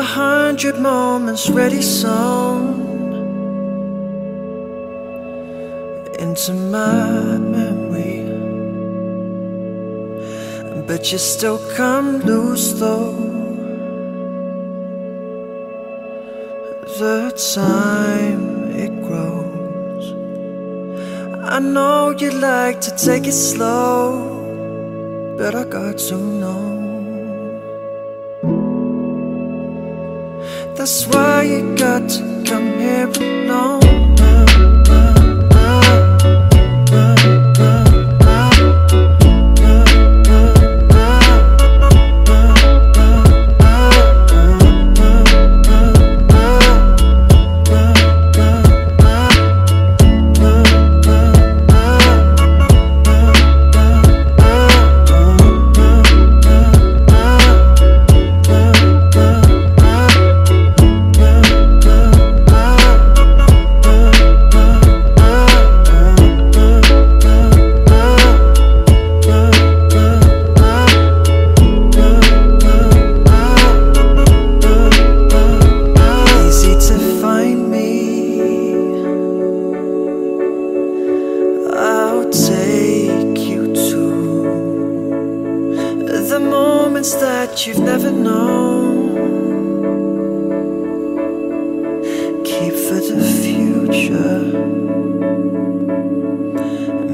100 moments ready sewn into my memory, but you still come loose though. The time it grows, I know you like to take it slow, but I got to know. That's why you got to come here alone. That you've never known, keep for the future.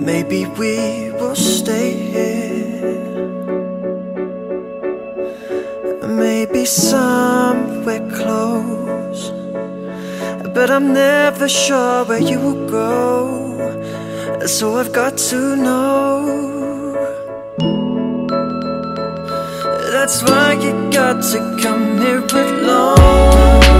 Maybe we will stay here, maybe somewhere close, but I'm never sure where you will go, so I've got to know. That's why you got to come here alone.